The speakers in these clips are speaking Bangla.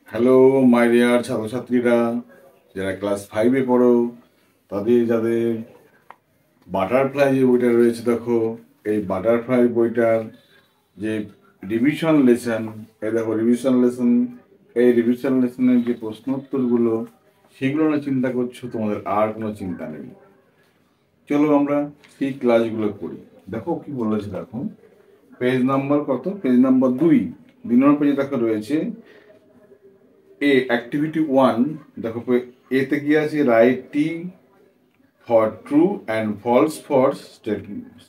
হ্যালো মাই ডিয়ার ছাত্রছাত্রীরা, যারা ক্লাস 5-এ পড়ো, যাদের বাটারফ্লাই যে বইটা রয়েছে, দেখো এই বাটারফ্লাই বইটার যে রিভিশন লেসন, এই দেখো রিভিশন লেসন, এই রিভিশন লেসনের যে প্রশ্নোত্তরগুলো, সেগুলো না চিন্তা করছো, তোমাদের আর কোনো চিন্তা নেই। চলো আমরা সেই ক্লাসগুলো করি। দেখো কি বলেছে, দেখো পেজ নাম্বার কত, পেজ নাম্বার 2 নম্বর পেজে দেখো রয়েছে অ্যাক্টিভিটি 1। দেখো এতে কি আছে, writing for true and false for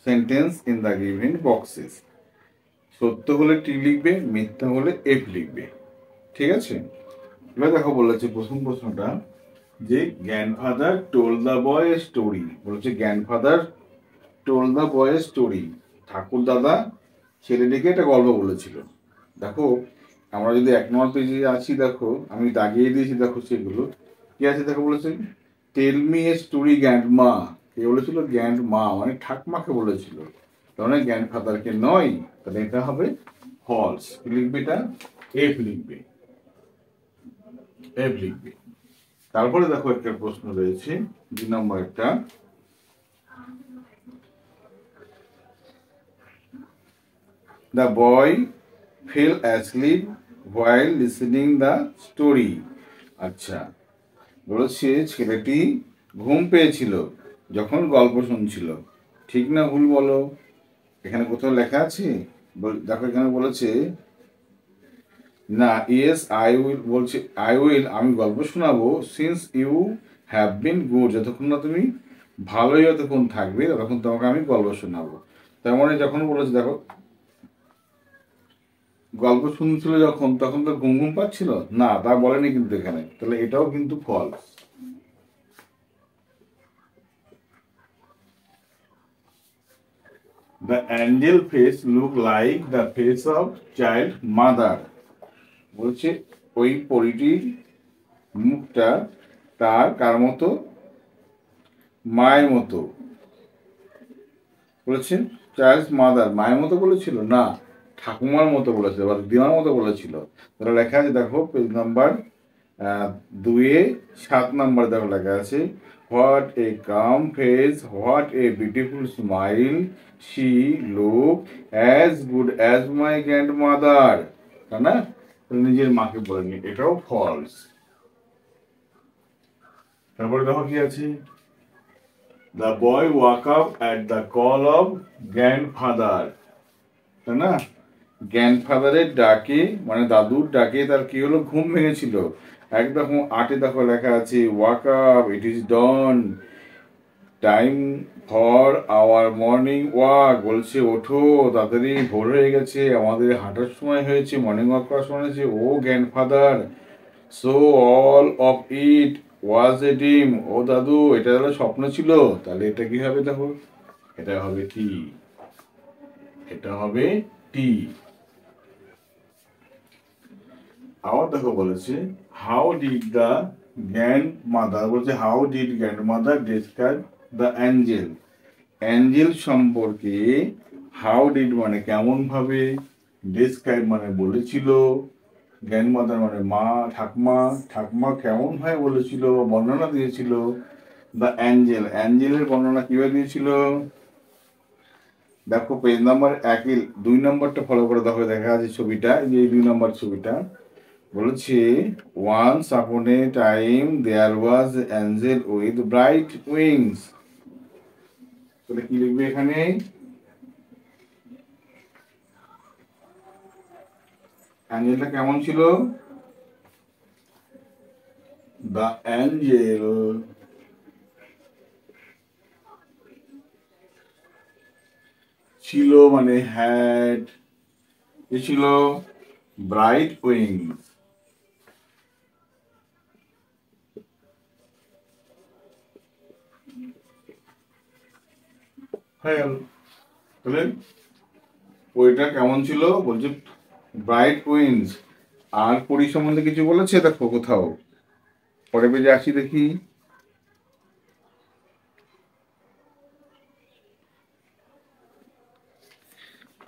sentence in the given boxes. সত্য হলে টি লিখবে, মিথ্যা হলে এফ লিখবে। ঠিক আছে, এবার দেখো বলেছে প্রথম প্রশ্নটা যে grandfather told the boy a story. বলেছে grandfather told the boy a story, ঠাকুর দাদা ছেলেটিকে একটা গল্প বলেছিল। দেখো আমরা যদি 1 নম্বর পেজে আছি, দেখো আমি দাগিয়ে দিয়েছি, দেখো সেগুলো কি আছে। দেখো বলেছে tell me a story grandma. কে বলেছিল? গ্র্যান্ড মা, মানে ঠাকমাকে বলেছিল, তার মানে গ্র্যান্ডফাদারকে নয়। তাহলে এটা হবে ফলস। কি লিখবে? এটা এফ লিখবে, এফ লিখবে। তারপরে দেখো একটা প্রশ্ন রয়েছে 2 নম্বর একটা, the boy fail asleep while listening the story. আচ্ছা, বলেছে ছেলেটি ঘুম পেয়েছিল যখন গল্প শুনছিল। ঠিক না ভুল বলো? এখানে কোথাও লেখা আছে? দেখো এখানে বলেছে না, ইয়েস আই উইল, বলছে আই উইল, আমি গল্প শোনাবো, since you have been good, যতক্ষণ না তুমি ভালোই যতক্ষণ থাকবে ততক্ষণ তোমাকে আমি গল্প শোনাবো। তার মানে যখন বলেছে, দেখো গল্প শুনছিল যখন, তখন তো ঘুম ঘুম পাচ্ছিল না, তা বলেনি কিন্তু এখানে, তাহলে এটাও কিন্তু false. The angel face look like the face of child mother। বলছে ওই পরীটির মুখটা তার কার মতো? মায়ের মতো। বলেছে চাইল্ড মাদার, মায়ের মতো বলেছিল না, ঠাকুমার মতো বলেছিল বা দিদিমার মতো বলেছিল। তাহলে লেখা আছে, দেখো পেজ নাম্বার 2-7 নম্বর দেখো লেখা আছে what a calm face, what a beautiful smile, she look as good as my grandmother. তাই না? নিজের মাকে বলেনি, এটাও ফলস। তারপরে দেখো কি আছে, the boy walk up at the call of grandfather. তাই না? গ্র্যান্ডফাদারের ডাকে, মানে দাদুর ডাকে তার কি হলো? ঘুম ভেঙেছিল। একদম 8-এ দেখো লেখা আছে walk up, it is dawn, time for our morning walk. বলছে ওঠো, তাড়াতাড়ি ভোর হয়ে গেছে, আমাদের হাঁটার সময় হয়েছে, মর্নিং ওয়াক করার সময় হয়েছে। ও grandfather, so all of it was a dream. ও দাদু, এটা হলো স্বপ্ন ছিল। তাহলে এটা কি হবে? দেখো এটা হবে টি, এটা হবে টি। আবার দেখো বলেছে how did the grandmother, বলছে how did grandmother describe the angel. Angel সম্পর্কে হাউ ডিড মানে কেমন ভাবে, ডেসক্রাইব মানে বলেছিল, গ্র্যান্ড মাদার মানে মা, ঠাকমা, ঠাকমা কেমন ভাবে বলেছিল বা বর্ণনা দিয়েছিল। দ্য অ্যাঞ্জেল, অ্যাঞ্জেলের বর্ণনা কিভাবে দিয়েছিল। দেখো পেজ নাম্বার 2 নম্বরটা ফলো করে দেখো, দেখা আছে ছবিটা, এই যে 2 নম্বর ছবিটা বলেছে once upon a time there was angel with bright wings. তাহলে কি লিখবে এখানে? অ্যাঞ্জেলটা কেমন ছিল? দ্য অ্যাঞ্জেল ছিল, মানে হ্যাড, কি ছিল? Bright wings. হয়ে গেল। তাহলে ওইটা কেমন ছিল? বলছে ব্রাইট উইংস। আর পরি সম্বন্ধে কিছু বলেছে? দেখো কোথাও, পরে পেজে আসি দেখি।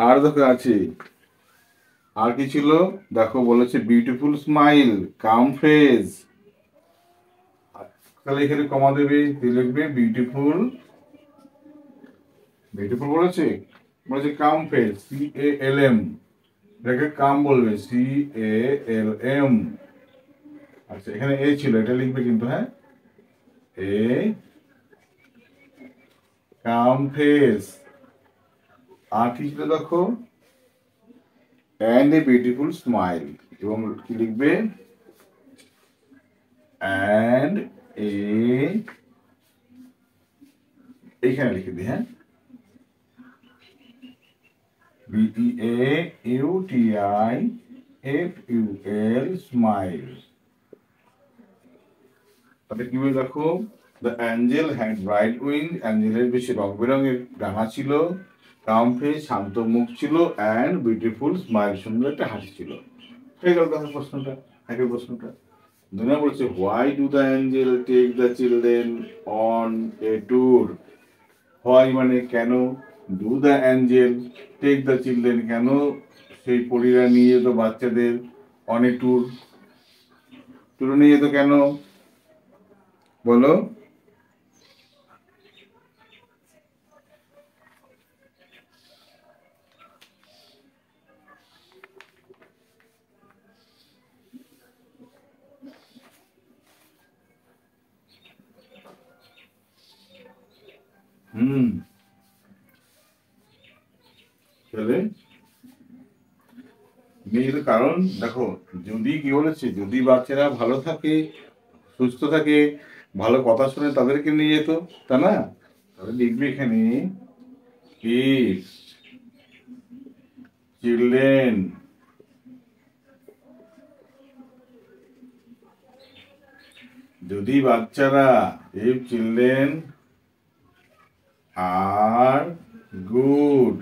আর দেখো আছে আর কি ছিল দেখো, বলেছে বিউটিফুল স্মাইল, কাম ফেস। তাহলে এখানে কমা দেবে, লিখবে বিউটিফুল, বিউটিফুল বলেছে, বলেছে কাম ফেস, CALM, এটাকে কাম বলবে, CALM। আচ্ছা এখানে এ ছিল, এটা লিখবে কিন্তু, হ্যাঁ, এ কাম ফেস। আর কি ছিল দেখো, অ্যান্ড এ বিউটিফুল স্মাইল, এবং কি লিখবে, অ্যান্ড এ, এইখানে লিখে দিই, হ্যাঁ, BEAUTIFUL স্মাইল। তাহলে কি বলে দেখো, the angel had bright wing, অ্যাঞ্জেলের বেশি রং বেরঙের ডানা ছিল, কাম ফেস শান্ত মুখ ছিল, অ্যান্ড বিউটিফুল স্মাইল সুন্দর একটা হাসি ছিল। হয়ে গেল দেখো প্রশ্নটা, একই প্রশ্নটা। দুনিয়া বলছে why do the angel take the children on a tour. Why মানে কেন, do the angel take the children কেন সেই পরীরা নিয়ে যেত বাচ্চাদের অন এ ট্যুর, ট্যুরে নিয়ে যেত কেন বলো। হুম, তাহলে নিয়ে যেত কারণ দেখো, যদি কি বলেছে, যদি বাচ্চারা ভালো থাকে, সুস্থ থাকে, ভালো কথা শুনে, তাদেরকে নিয়ে যেত, তা না। তাহলে লিখবে এখানে, if children যদি বাচ্চারা, if children are good,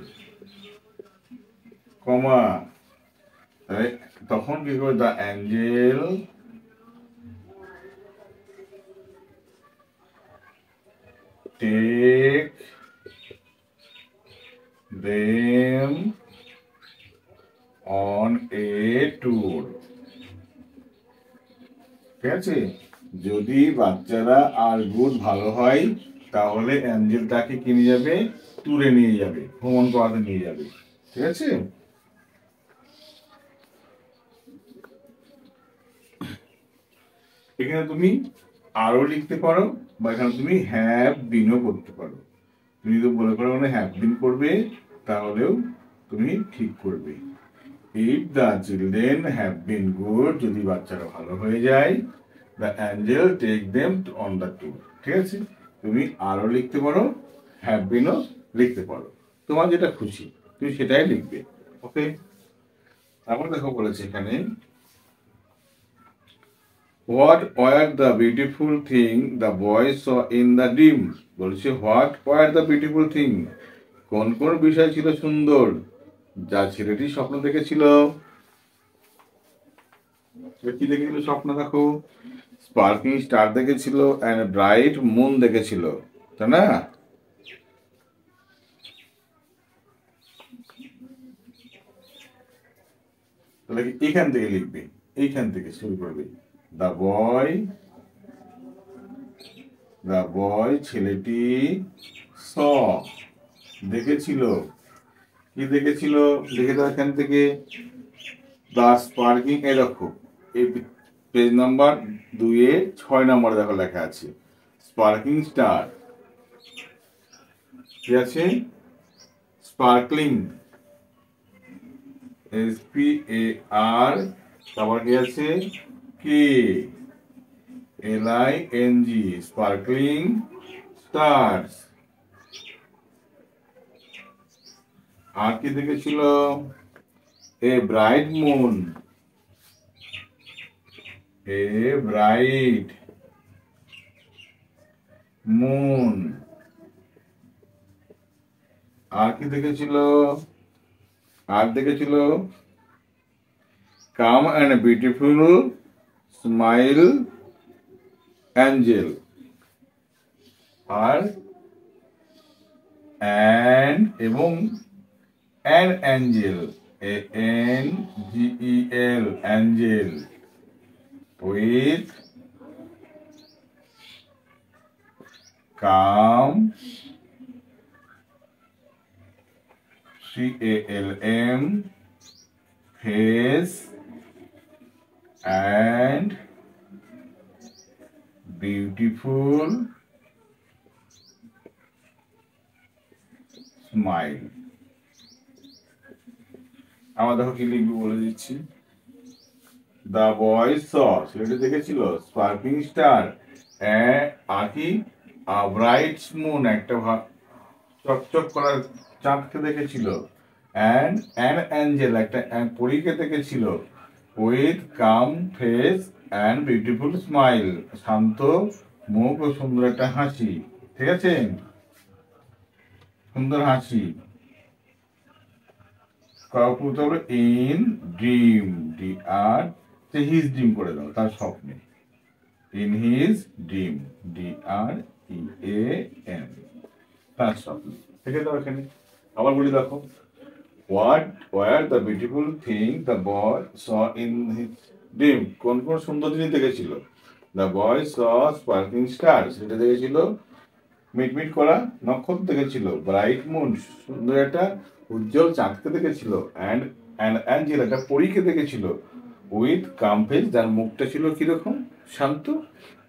কমা, তখন কি করবে, the angel take them on a tour। ঠিক আছে, যদি বাচ্চারা আর গুড ভালো হয়, তাহলে অ্যাঞ্জেল তাকে কিনে যাবে, ট্যুরে নিয়ে যাবে, ভ্রমণ করাতে নিয়ে যাবে। ঠিক আছে, এখানে তুমি আরো লিখতে পারো, বা এখানে তুমি হ্যাভ বিনও করতে পারো। তুমি যদি বলে করো মানে হ্যাভ বিন করবে, তাহলেও তুমি ঠিক করবে। If the children have been good, যদি বাচ্চারা ভালো হয়ে যায়, the angel take them on the tour. ঠিক আছে, তুমি আরো লিখতে পারো, হ্যাভ বিনও লিখতে পারো, তোমার যেটা খুশি তুমি সেটাই লিখবে। ওকে, তারপর দেখো বলেছে এখানে, what were the beautiful thing the boy saw in the dream. বলছে what were the beautiful thing, কোন কোন বিষয় ছিল সুন্দর যা ছেলেটি স্বপ্ন দেখেছিল। কি দেখেছিল স্বপ্ন দেখো, স্পার্কিং স্টার দেখেছিল, অ্যান্ড ব্রাইট মুন দেখেছিল, তাই না। তাহলে এখান থেকে লিখবে, এইখান থেকে শুরু করবে, দ্য বয়, দ্য বয় ছেলেটি, স দেখেছিল, কি দেখেছিল, লিখে দাও এখান থেকে, দ্য স্পার্কিং, এই দেখো এই পেজ নাম্বার 2-6 নম্বরে দেখো লেখা আছে স্পার্কিং স্টার, কি আছে, স্পার্কলিং, SPAR, তারপর কি আছে, KLING, স্পার্কলিং স্টার্স। আর কি দেখেছিল, a bright moon, a bright moon. আর কি দেখেছিল, আর দেখেছিল calm and beautiful smile angel, আর অ্যান্ড এবং an angel, ANGEL, angel, with calm, CALM, face and beautiful smile. আমার দেখো কি লিখবি বলে দিচ্ছি। দ্য বয় স, ছেলেটি দেখেছিল, স্পার্কিং স্টার, আকি, ব্রাইট মুন, একটা চকচক করার চাঁদকে দেখেছিল, অ্যান্ড অ্যান অ্যাঞ্জেল, একটা পরীকে দেখেছিল, with calm face and beautiful smile, শান্ত মুখ ও সুন্দর একটা হাসি। ঠিক আছে, সুন্দর হাসি। করতে হবে ইন ড্রিম, আর হিজ ড্রিম করে দাও, তার স্বপ্নে। ইন হিজ ড্রিম, DREAM, তার স্বপ্নে। ঠিক আছে, এখানে আবার বলি দেখো, what were the beautiful thing the boy saw in his dream, কোন কোন সুন্দর জিনিস দেখেছিল? The boy saw sparking star, সেটা দেখেছিল মিটমিট করা নক্ষত্র দেখেছিল, ব্রাইট মুন, সুন্দর একটা উজ্জ্বল চাঁদকে দেখেছিল, অ্যান্ড অ্যাঞ্জেল, একটা পরীকে দেখেছিল, উইথ কাম ফেস, যার মুখটা ছিল কিরকম, শান্ত,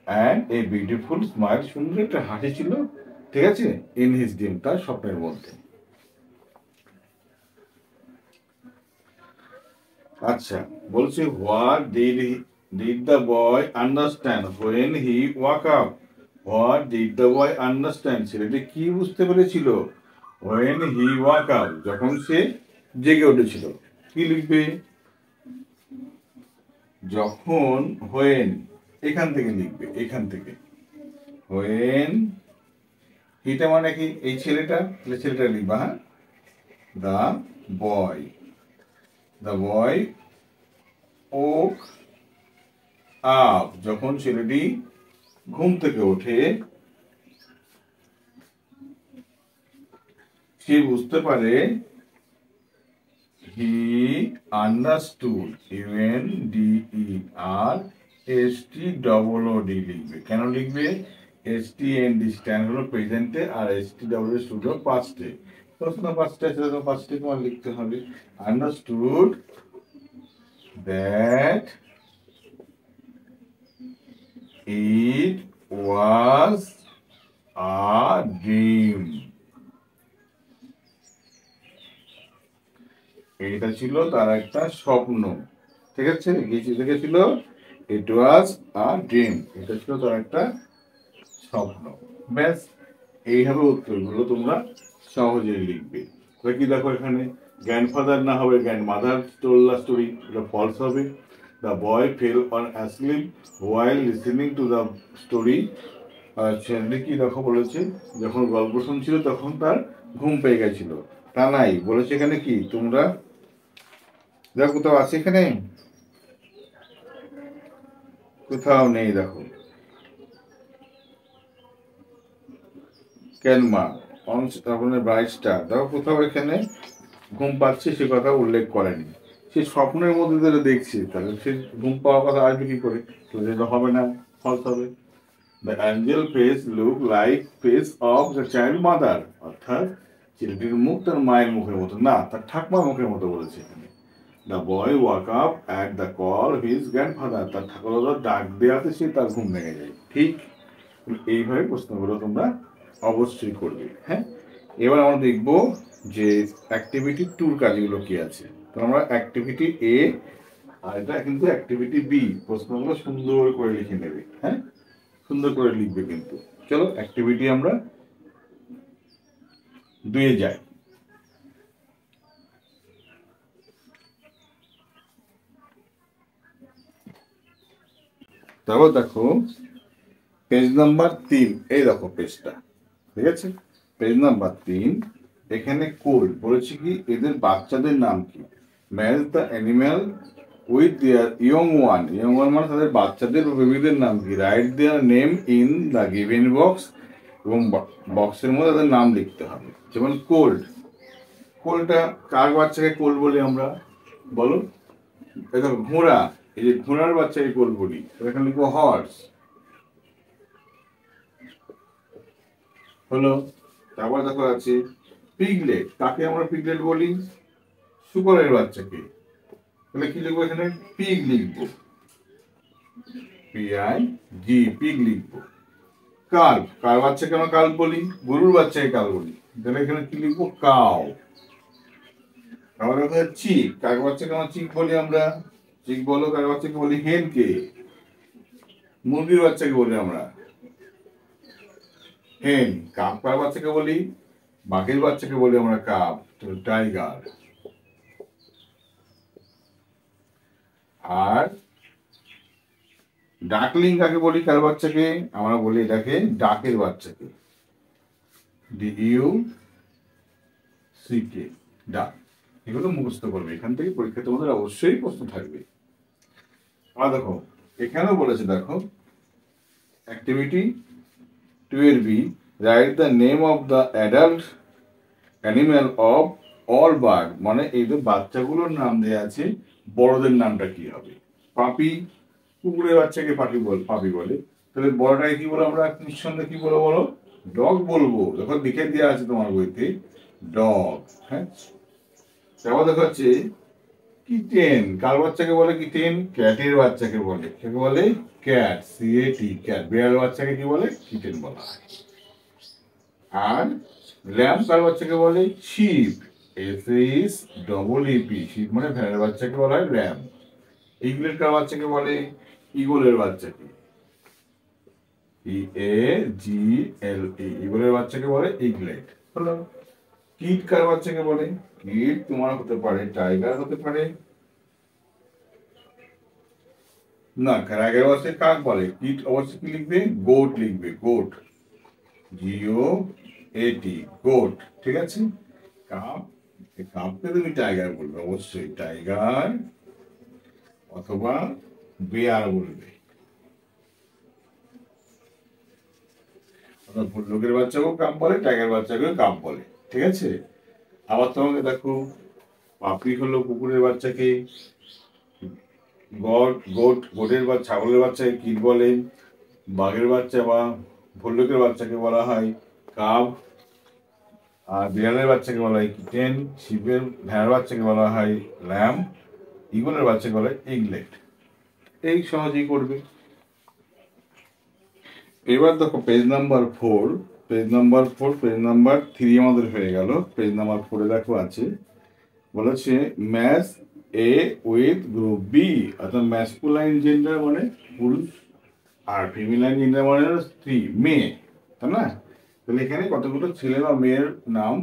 অ্যান্ড এ বিউটিফুল স্মাইল, সুন্দর একটা হাসি ছিল। ঠিক আছে, ইন হিজ ড্রিম, তার স্বপ্নের মধ্যে। আচ্ছা, বলছে what did the boy understand when he walk up, what did the boy understand, ছেলেটি কি বুঝতে পেরেছিল, হোয়েন হি ওয়াক আপ, যখন সে জেগে উঠেছিল। কি লিখবে? যখন, হোয়েন, এখান থেকে লিখবে, এখান থেকে। হোয়েন, এটা মানে কি, এই ছেলেটা, ছেলেটা লিখবা, হ্যাঁ, the boy, the boy woke up, যখন ছেলেটি ঘুম থেকে ওঠে, সে বুঝতে পারে, হি আন্ডারস্টুড, UNDERSTOOD লিখবে। কেন লিখবে? STND স্ট্যান্ড হলো প্রেজেন্টে, আর STWD স্টুড হলো পাস্টে। প্রশ্ন পাস্টে আছে, পাস্টে তোমার লিখতে হবে। Understood that it was a dream, এটা ছিল তার একটা স্বপ্ন। ঠিক আছে, দেখেছিল, ইট ওয়াজ আ ড্রিম, এটা ছিল তার একটা স্বপ্ন। ব্যাস, এইভাবে উত্তরগুলো তোমরা সহজেই লিখবে। কি দেখো এখানে, গ্র্যান্ডফাদার না হবে গ্র্যান্ডমাদার টোল্ড দ্য স্টোরি, এটা ফলস হবে। The boy fail on asleep while listening to the story, ছেলেটি কি দেখো বলেছে, যখন গল্প শুনছিল তখন তার ঘুম পেয়ে গেছিল। তা নাই, বলেছে এখানে কি, তোমরা দেখো কোথাও আছে এখানে, কোথাও নেই। দেখো, ক্যানমা ব্রাইট স্টার, দেখো কোথাও এখানে ঘুম পাচ্ছে সে কথা উল্লেখ করেনি। সে স্বপ্নের মধ্যে ধরে দেখছে, তাহলে সে ঘুম পাওয়ার কথা আসবে কি করে? সেটা হবে না, ফলস হবে। The Angel face look like face of the child mother, অর্থাৎ ছেলেটির মুখ তার মায়ের মুখের মতো না, তার ঠাকুমার মুখের মতো বলেছে এখানে। The boy walk up at the call his grandfather, তার ঠাকুরদাদার ডাক দেওয়াতে সে তার ঘুম ভেঙে যায়। ঠিক এইভাবে প্রশ্নগুলো তোমরা অবশ্যই করবে। হ্যাঁ, এবার আমরা দেখব যে অ্যাক্টিভিটি 2 কাজগুলো কি আছে। তো আমরা অ্যাক্টিভিটি A, আর এটা কিন্তু অ্যাক্টিভিটি B, প্রশ্নগুলো সুন্দর করে লিখে নেবে। হ্যাঁ, সুন্দর করে লিখবে কিন্তু। চলো অ্যাক্টিভিটি আমরা 2 যাই। তারপর দেখো পেজ নাম্বার 3, এই দেখো পেজটা, ঠিক আছে, পেজ নাম্বার 3। এখানে কোড বলেছি কি, এদের বাচ্চাদের নাম কি, match the animal with their young one, young one মানে তাদের বাচ্চাদের বেবিদের নাম কি, right there name in the given box, এবং বক্সের মধ্যে তাদের নাম লিখতে হবে। যেমন কোল্ড, কোলটা কার বাচ্চাকে কোল বলি আমরা বলো? এই দেখো ঘোড়া, এই যে ঘোড়ার বাচ্চাকে কোল বলি, এখানে লিখবো হর্স। হলো। তারপর দেখো আছে পিগলেট, কাকে আমরা পিগলেট বলি? শুকরের বাচ্চাকে। তাহলে কি লিখবো এখানে? পিগ লিখবো, PIG, পিগ লিখবো। কাল্প, কার বাচ্চাকে আমরা কাল্প বলি? গরুর বাচ্চাকে কাল বলি, তাহলে এখানে কি লিখবো? কাউ। তারপরে দেখো চিক, কার বাচ্চাকে আমরা চিক বলি আমরা? চিক বলো, কার বাচ্চাকে বলি? হেনকে। মুরগির বাচ্চাকে বলি আমরা হেন। কাপ কার বাচ্চাকে বলি? বাঘের বাচ্চাকে বলি আমরা কাপ, টাইগার। আর ডাকলিং কাকে বলি? কার বাচ্চাকে? আমরা বলি এটাকে ডাকের বাচ্চাকে, DUCK, ডাক। এগুলো মুখস্থ করবে, এখান থেকে পরীক্ষা তোমাদের অবশ্যই প্রশ্ন থাকবে। আর দেখো এখানেও বলেছে, দেখো activity 12B, write the name of the adult animal of all bird, মানে এই যে বাচ্চাগুলোর নাম দেওয়া আছে, বড়দের নামটা কি হবে? পাপি, কুকুরের বাচ্চাকে পাপি বলে, তাহলে বড়টাকে কি বলো আমরা? নিঃসন্দেহে কি বলো বলো? ডগ বলবো। দেখো লিখে দেওয়া আছে তোমার বইতে ডগ। হ্যাঁ, তারপর দেখো হচ্ছে কিটেন, কার বাচ্চাকে বলে কিটেন? ক্যাটের বাচ্চাকে বলে, কাকে বলে? Cat, CAT, cat. বিড়ালের বাচ্চাকে কি বলে? কিটেন বলা হয়। আর ল্যাম্প কার বাচ্চাকে বলে? শিপ, SHEEP, শিপ মানে ভেড়ার বাচ্চাকে বলা হয় ল্যাম্প। ইগলেট কার বাচ্চাকে বলে? ইগলের বাচ্চাকে, EAGLE, ইগলের বাচ্চাকে বলে ইগলেট। হলো। কিট কার বাচ্চাকে বলে? কিট তোমার হতে পারে টাইগার, হতে পারে না, টাইগার বাচ্চাকে কাক বলে? কিট অবশ্যই কি লিখবে? গোট লিখবে, গোট, GOAT, গোট। ঠিক আছে। কাপ, কাপকে তুমি টাইগার বলবে, অবশ্যই টাইগার অথবা বেয়ার বলবে। ভল্লুকের বাচ্চাকেও কাপ বলে, টাইগার বাচ্চাকেও কাপ বলে। ঠিক আছে। আবার তোমাকে দেখো পাপি হলো কুকুরের বাচ্চাকে, গোটের বা ছাগলের বাচ্চাকে কিট বলে, বাঘের বাচ্চা বা ভল্লুকের বাচ্চাকে বলা হয় কাপ, আর বিড়ালের বাচ্চাকে বলা হয় কিটেন, শিপের ভেড়ার বাচ্চাকে বলা হয় ল্যাম্প, ইগলের বাচ্চাকে বলা হয় ইগলেট। এই সহজেই করবে। এবার দেখো পেজ নাম্বার 4, পেজ নাম্বার 3 আমাদের হয়ে গেল। পেজ নাম্বার 4-এ দেখো আছে বলেছে match A with group B, অর্থাৎ ম্যাসকুলাইন জেন্ডার মানে পুরুষ, আর ফিমেলাইন জেন্ডার মানে স্ত্রী, মেয়ে, তাই না? তাহলে এখানে কতগুলো ছেলে বা মেয়ের নাম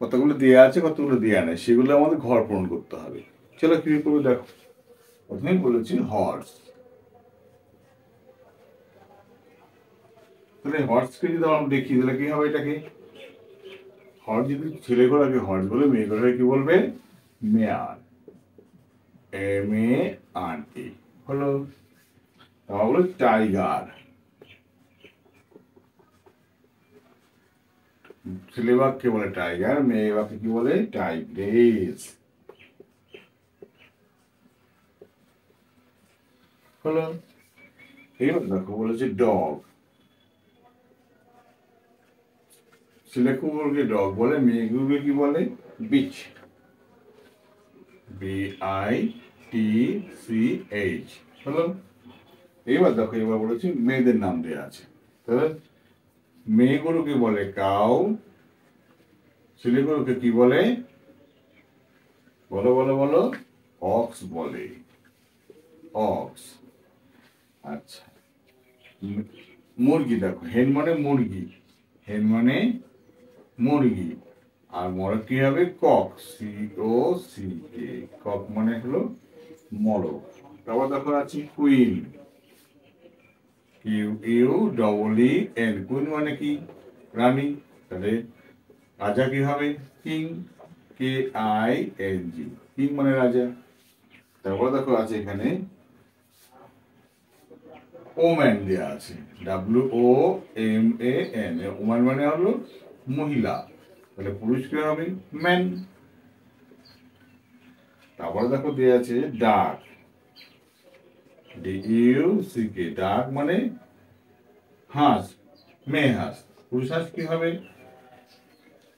কতগুলো দেওয়া আছে, কতগুলো দেওয়া নেই, সেগুলো আমাদের ঘর পূরণ করতে হবে। চলো কি করবে দেখো। প্রথমে বলেছি হর্স, তাহলে হর্সকে যদি আমরা দেখি তাহলে কি হবে? এটাকে হর্স যদি ছেলে ঘোড়াকে হর্স বলে, মেয়ে ঘোড়াকে কি বলবে? মেয়ার, MARE। হলো। তাহলে টাইগার, ছেলে বাঘকে বলে টাইগার, মেয়ে বাঘকে কি বলে? টাইগ্রেস। হলো। এবার দেখো বলেছে ডগ, ছেলে কুকুরকে ডগ বলে, মেয়ে কুকুরকে কি বলে? Beach, BITCH। হলো। এবার দেখো এবার বলেছি মেয়েদের নাম দেওয়া আছে, তাহলে মেয়ে গরুকে বলে কাউ, ছেলে গরুকে কি বলে? বলো বলো বলো, অক্স বলে, অক্স। আচ্ছা, মুরগি দেখো, হেন মানে মুরগি, হেন মানে মুরগি, আর মরক কি হবে? কক, COCK, কক মানে হলো মরক। তারপর দেখো আছে কুইন, QUEEN, কুইন মানে কি? রানী। তাহলে রাজা কি হবে? কিং, KING, কিং মানে রাজা। তারপর দেখো আছে এখানে ওম্যান দেওয়া আছে, WOMAN, ওম্যান মানে হলো মহিলা। তাহলে পুরুষ কে হবে ম্যান। তারপরে দেখো দেয়া আছে ডাক, DUCK, ডাক মানে হাঁস, মেয়ে হাঁস। পুরুষ হাঁস কি হবে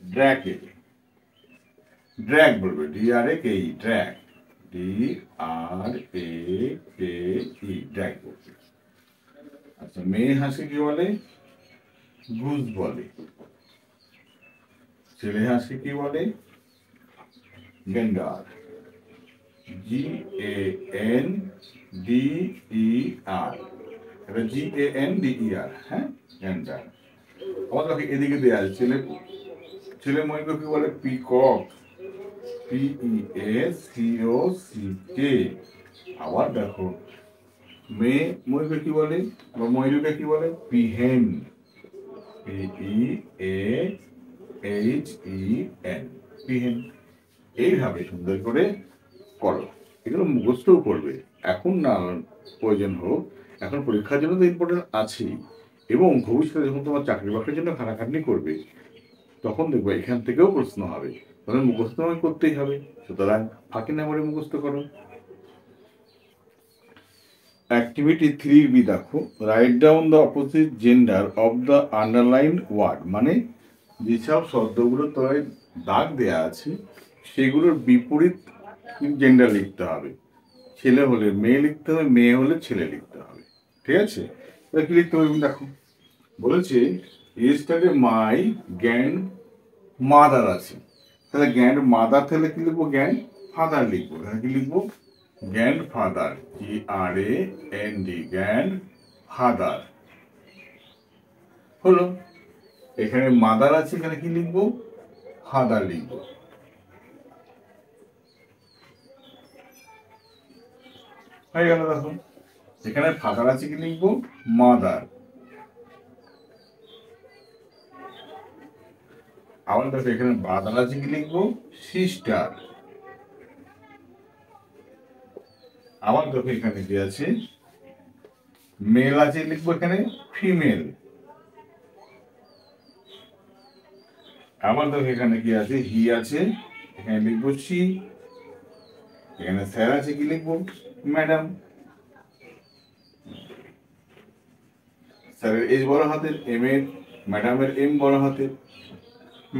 ড্র্যাকে, ড্র্যাগ বলবে, DRAKE, ড্র্যাগ, DRAKE, ড্র্যাগ বলবে। আচ্ছা মেয়ে হাঁসকে কি বলে গুজ বলে, ছেলে হাঁসকে কি বলে গেন্ডার, GANDER, এটা GANDER, হ্যাঁ গেন্ডার। আমাদের এদিকে দেওয়া আছে ছেলে, ছেলে ময়ূরকে কি বলে পিকক, PEACOCK। আবার দেখো মেয়ে ময়ূরকে কি বলে বা ময়ূরকে কি বলে পিহেন, PEAHEN, পিহেন। এইভাবে সুন্দর করে করো, এগুলো মুখস্থও করবে এখন না প্রয়োজন হোক, এখন পরীক্ষার জন্য তো ইম্পর্টেন্ট আছেই, এবং ভবিষ্যতে যখন তোমার চাকরি বাকরির জন্য খাটাখাটনি করবে তখন দেখবে এখান থেকেও প্রশ্ন হবে, তখন মুখস্থ তোমাকে করতেই হবে। সুতরাং ফাঁকি না করে মুখস্থ করো। অ্যাক্টিভিটি 3B দেখো, write down the opposite gender of the underline word, মানে যেসব শব্দগুলো তলায় দাগ দেয়া আছে সেগুলোর বিপরীত জেন্ডার লিখতে হবে। ছেলে হলে মেয়ে লিখতে হবে, মেয়ে হলে ছেলে লিখতে হবে। ঠিক আছে, এবার কি লিখতে হবে দেখো, বলেছে ইয়েস্টারডে মাই গ্র্যান্ড মাদার আছে, তাহলে গ্র্যান্ড মাদার তাহলে কি লিখবো গ্র্যান্ড ফাদার লিখবো, তাহলে কি লিখবো grand father, GRAND, grand father হলো। এখানে মাদার আছে, এখানে কি লিখবো ফাদার লিখবো। হয়ে গেল দেখো, এখানে ফাদার আছে কি লিখবো মাদার। আবার দেখো এখানে বাদার আছে কি লিখবো সিস্টার। আবার দেখো এখানে কি আছে মেল আছে লিখবো এখানে ফিমেল। আবার দেখো এখানে কি আছে হি আছে, এখানে লিখবো সি। এখানে স্যার আছে কি লিখবো ম্যাডাম। স্যারের এস বড় হাতের, এম এর ম্যাডামের এম বড় হাতের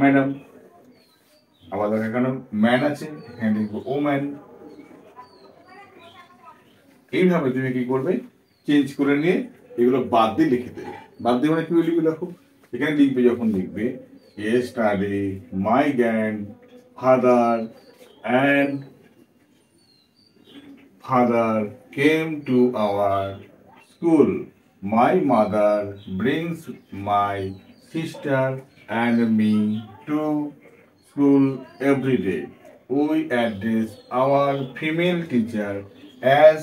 ম্যাডাম। আবার দেখো এখানে ম্যান আছে, এখানে লিখবো ও ম্যান। এইভাবে তুমি কি করবে চেঞ্জ করে নিয়ে এগুলো বাদ দিয়ে লিখে দেবে। বাদ দিয়ে মানে কি লিখবে দেখো, এখানে লিখবে যখন লিখবে yesterday my grandfather and father came to our school. My mother brings my sister and me to school every day. We address our female teacher as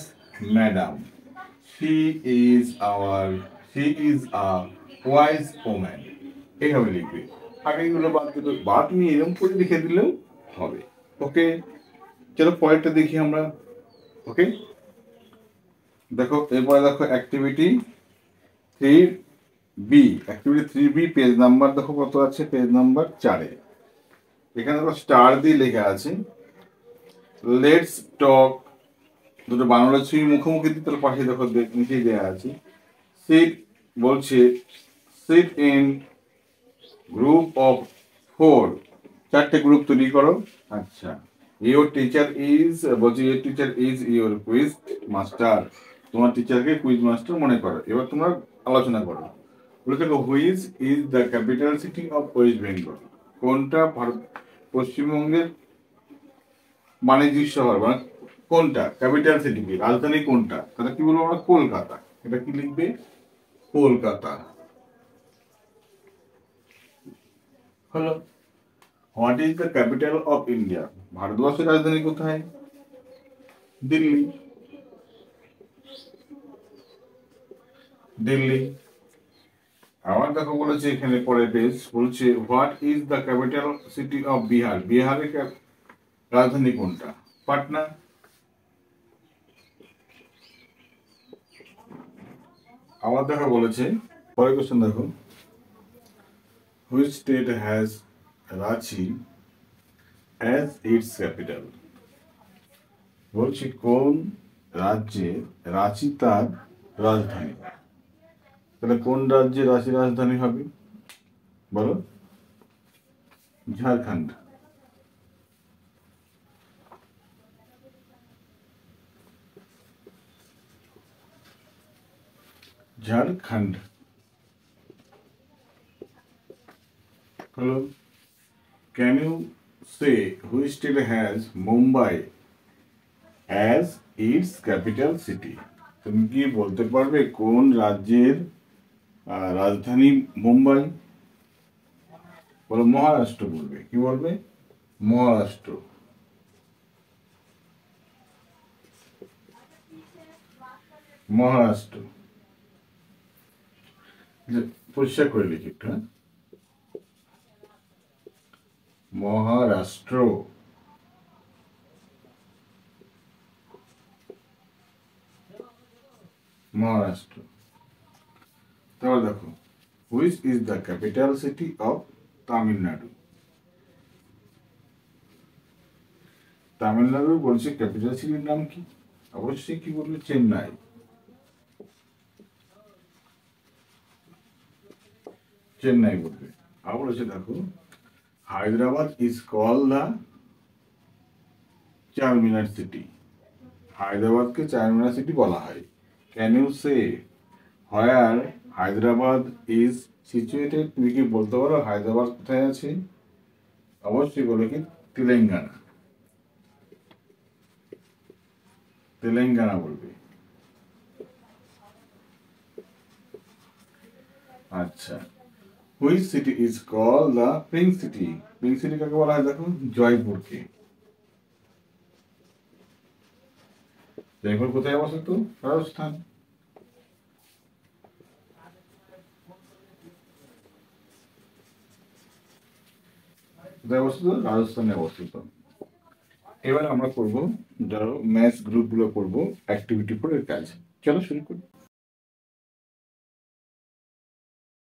madam. She is a wise woman. এইভাবে লিখবে। আগে এগুলো বাদ দিলে বাদ নিয়ে এরকম করে লিখে দিলেও হবে। ওকে, চলো পরেরটা দেখি আমরা। ওকে দেখো এরপরে দেখো activity 3B, activity 3B page number দেখো কত আছে, পেজ নাম্বার 4-এ। এখানে দেখো স্টার দিয়ে লেখা আছে লেটস টক, দুটো বাংলা ছবি মুখোমুখি দিতে পাশে দেখো নিচেই দেওয়া আছে সিট, বলছে সিট ইন গ্রুপ অফ 4, 4টে গ্রুপ তৈরি করো। আচ্ছা ইওর টিচার ইজ, বলছে your teacher is your quiz master, তোমার টিচারকে কুইজ মাস্টার মনে করো। এবার তোমরা আলোচনা করো। বলেছে which is the capital city of West Bengal, কোনটা ভারত পশ্চিমবঙ্গের বাণিজ্যিক শহর, মানে কোনটা ক্যাপিটাল সিটি, কি রাজধানী কোনটা, তাহলে কি বলবো আমরা কলকাতা। এটা কি লিখবে কলকাতা হলো। What is the capital of India, ভারতবর্ষের রাজধানী কোথায় দিল্লি, দিল্লি। আবার দেখো বলেছে এখানে পরে পেজ, বলছে what is the capital city of Bihar, বিহারের রাজধানী কোনটা পাটনা। আবার দেখো বলেছে পরের কোশ্চেন দেখো, which state has Ranchi as its capital. বলছি কোন রাজ্যে রাঁচি তার রাজধানী। তাহলে কোন রাজ্যে রাঁচি রাজধানী হবে বলো? ঝাড়খণ্ড। ঝাড়খণ্ড হলো। Can you say which state has Mumbai as its capital city? তুমি কি বলতে পারবে কোন রাজ্যের রাজধানী মুম্বাই? বলো মহারাষ্ট্র বলবে। কি বলবে? মহারাষ্ট্র। মহারাষ্ট্র। পরিষ্কার করে লিখি একটু, হ্যাঁ? মহারাষ্ট্র। মহারাষ্ট্র। তাহলে দেখো, which is the capital city of Tamil Nadu? Tamil Nadu বলছে ক্যাপিটাল সিটির নাম কি? অবশ্যই কি বলবে? চেন্নাই। চেন্নাই বলবে। আর বলেছে দেখো, Hyderabad is call the Charminar city. হায়দ্রাবাদকে চারমিনার সিটি বলা হয়। Can you say where Hyderabad is situated? তুমি কি বলতে পারো হায়দ্রাবাদ কোথায় আছে? অবশ্যই বলো কি? তেলেঙ্গানা। তেলেঙ্গানা বলবে। আচ্ছা, which city is call the pink city? Pink city কাকে বলা হয় দেখো? জয়পুরকে। জয়পুর কোথায় অবস্থিত? রাজস্থান। কোথায় অবস্থিত? রাজস্থানে অবস্থিত। এবার আমরা করব, ধরো ম্যাথস গ্রুপগুলো করব অ্যাক্টিভিটি 4 এর কাজ। চলো শুরু করি।